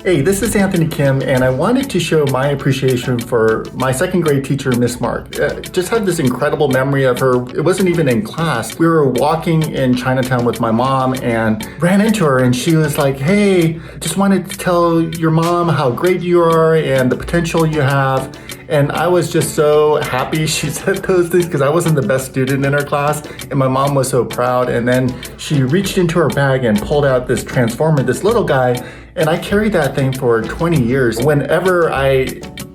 Hey, this is Anthony Kim, and I wanted to show my appreciation for my second grade teacher, Miss Mark. Just had this incredible memory of her. It wasn't even in class. We were walking in Chinatown with my mom and ran into her, and she was like, hey, just wanted to tell your mom how great you are and the potential you have. And I was just so happy she said those things because I wasn't the best student in her class, and my mom was so proud. And then she reached into her bag and pulled out this transformer, this little guy, and I carried that thing for 20 years. Whenever I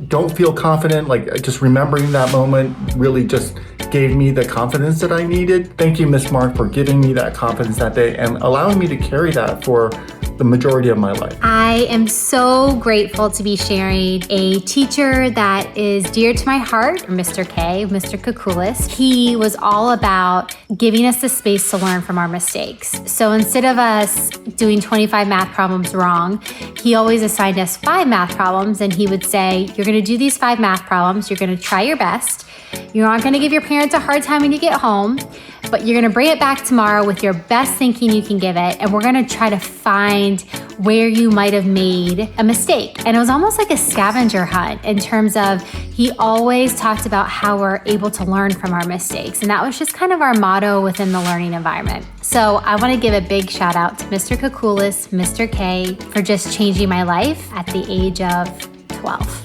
don't feel confident, like just remembering that moment really just gave me the confidence that I needed. Thank you, Miss Mark, for giving me that confidence that day and allowing me to carry that for the majority of my life. I am so grateful to be sharing a teacher that is dear to my heart, Mr. K, Mr. Kukulis. He was all about giving us the space to learn from our mistakes. So instead of us doing 25 math problems wrong, he always assigned us 5 math problems, and he would say, you're gonna do these 5 math problems, you're gonna try your best, you're not gonna give your parents a hard time when you get home, but you're gonna bring it back tomorrow with your best thinking you can give it, and we're gonna try to find where you might have made a mistake. And it was almost like a scavenger hunt in terms of he always talked about how we're able to learn from our mistakes. And that was just kind of our motto within the learning environment. So I wanna give a big shout out to Mr. Kukulis, Mr. K, for just changing my life at the age of 12.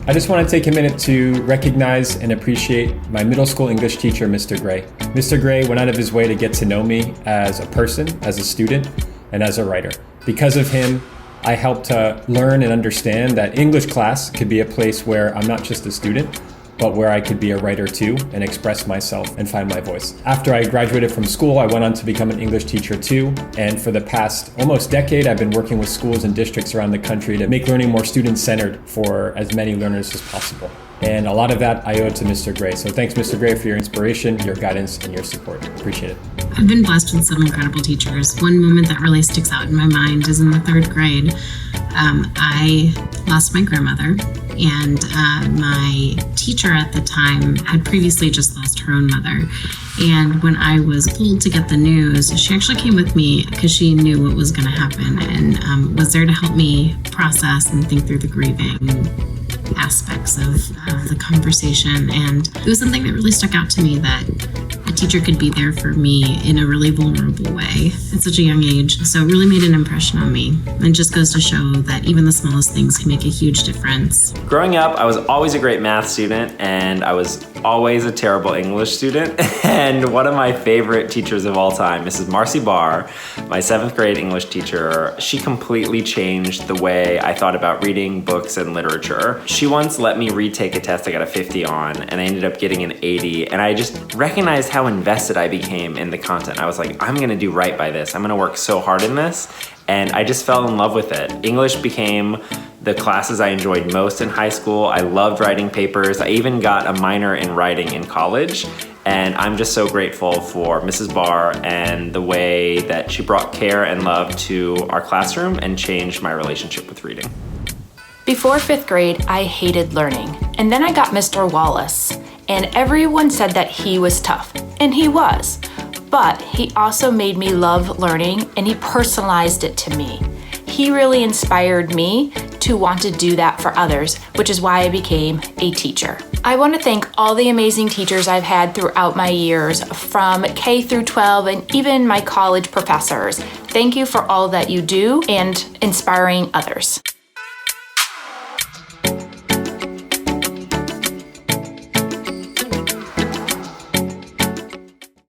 I just want to take a minute to recognize and appreciate my middle school English teacher, Mr. Gray. Mr. Gray went out of his way to get to know me as a person, as a student, and as a writer. Because of him, I helped to learn and understand that English class could be a place where I'm not just a student, but where I could be a writer too and express myself and find my voice. After I graduated from school, I went on to become an English teacher too. And for the past almost decade, I've been working with schools and districts around the country to make learning more student-centered for as many learners as possible. And a lot of that I owe to Mr. Gray. So thanks, Mr. Gray, for your inspiration, your guidance, and your support. Appreciate it. I've been blessed with some incredible teachers. One moment that really sticks out in my mind is in the 3rd grade. I lost my grandmother, and my teacher at the time had previously just lost her own mother. And when I was pulled to get the news, she actually came with me because she knew what was going to happen and was there to help me process and think through the grieving aspects of the conversation. And it was something that really stuck out to me, that a teacher could be there for me in a really vulnerable way at such a young age. So it really made an impression on me. And it just goes to show that even the smallest things can make a huge difference. Growing up, I was always a great math student, and I was always a terrible English student. And one of my favorite teachers of all time, Mrs. Marcy Barr, my 7th grade English teacher, she completely changed the way I thought about reading, books, and literature. She once let me retake a test I got a 50 on, and I ended up getting an 80, and I just recognized how invested I became in the content. I was like, I'm gonna do right by this. I'm gonna work so hard in this, and I just fell in love with it. English became the classes I enjoyed most in high school. I loved writing papers. I even got a minor in writing in college, and I'm just so grateful for Mrs. Barr and the way that she brought care and love to our classroom and changed my relationship with reading. Before 5th grade, I hated learning. And then I got Mr. Wallace, and everyone said that he was tough, and he was. But he also made me love learning, and he personalized it to me. He really inspired me to want to do that for others, which is why I became a teacher. I want to thank all the amazing teachers I've had throughout my years, from K through 12 and even my college professors. Thank you for all that you do and inspiring others.